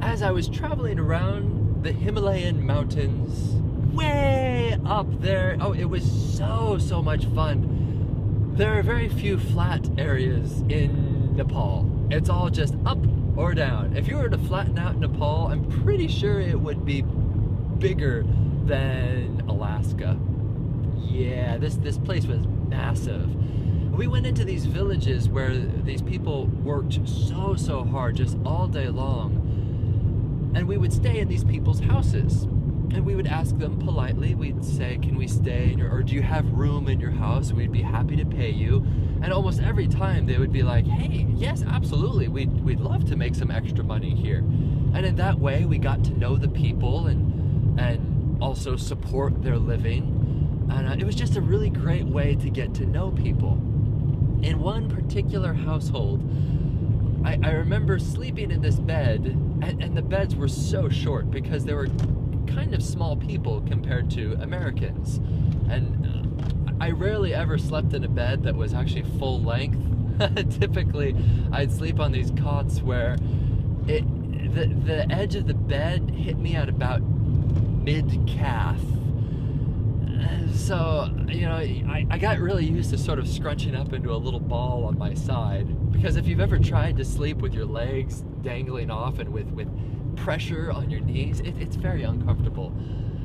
as I was traveling around the Himalayan mountains, way up there, oh, it was so much fun. There are very few flat areas in Nepal. It's all just up or down. If you were to flatten out Nepal, I'm pretty sure it would be bigger than Alaska. Yeah, this place was massive. We went into these villages where these people worked so hard just all day long, and we would stay in these people's houses, and we would ask them politely. We'd say, can we stay, or do you have room in your house? We'd be happy to pay you. And almost every time they would be like, hey, yes, absolutely, we'd love to make some extra money here. And in that way we got to know the people and also support their living. And it was just a really great way to get to know people. In one particular household, I remember sleeping in this bed, and the beds were so short because they were kind of small people compared to Americans. And I rarely ever slept in a bed that was actually full length. Typically, I'd sleep on these cots where the edge of the bed hit me at about mid-calf. So, you know, I got really used to sort of scrunching up into a little ball on my side, because if you've ever tried to sleep with your legs dangling off and with pressure on your knees, it's very uncomfortable.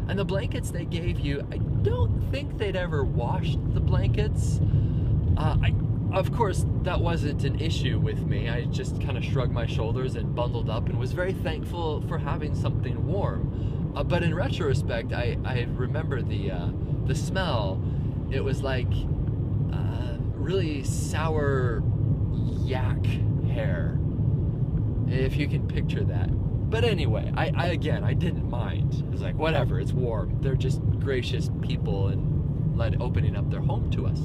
And the blankets they gave you, I don't think they'd ever washed the blankets. Of course, that wasn't an issue with me. I just kind of shrugged my shoulders and bundled up and was very thankful for having something warm. But in retrospect, I remember the smell. It was like really sour yak hair, if you can picture that. But anyway, I didn't mind. It was like, whatever, it's warm. They're just gracious people and opening up their home to us.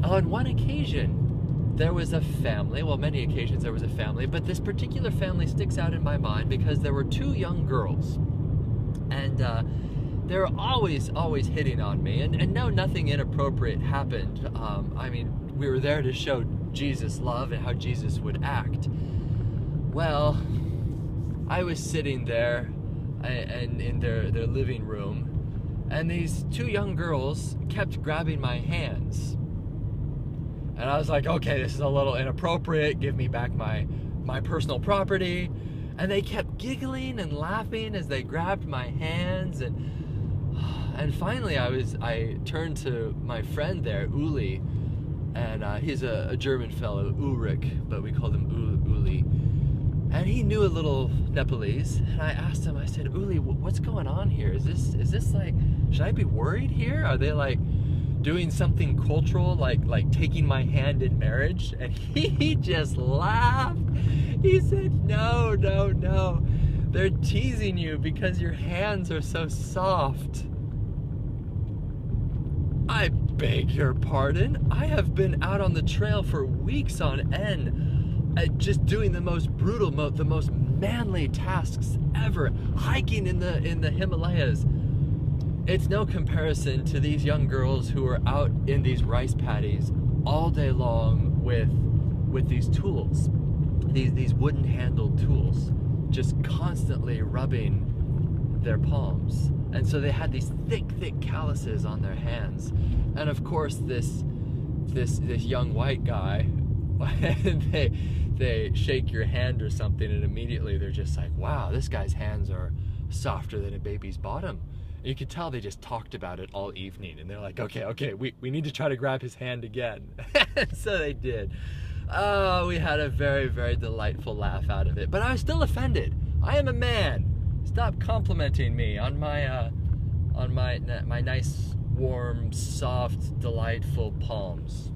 On one occasion, there was a family. Well, many occasions there was a family, but this particular family sticks out in my mind because there were two young girls. And they were always hitting on me, and no, nothing inappropriate happened. I mean, we were there to show Jesus love and how Jesus would act. Well, I was sitting there and in their living room, and these two young girls kept grabbing my hands. And I was like, okay, this is a little inappropriate. Give me back my personal property. And they kept giggling and laughing as they grabbed my hands, and finally I turned to my friend there, Uli, and he's a German fellow, Ulrich, but we called him Uli, and he knew a little Nepalese. And I asked him, I said, Uli, what's going on here? Is this like, should I be worried here? Are they like doing something cultural, like taking my hand in marriage? And he just laughed. He said, no, they're teasing you because your hands are so soft. I beg your pardon. I have been out on the trail for weeks on end, just doing the most brutal, the most manly tasks ever, hiking in the Himalayas. It's no comparison to these young girls who are out in these rice paddies all day long with these tools. These wooden handled tools, just constantly rubbing their palms. And so they had these thick calluses on their hands. And of course this young white guy, they shake your hand or something, and immediately they're just like, wow, this guy's hands are softer than a baby's bottom. And you could tell they just talked about it all evening, and they're like, okay, we need to try to grab his hand again. So they did. Oh, we had a very delightful laugh out of it. But I was still offended. I am a man. Stop complimenting me on my nice, warm, soft, delightful palms.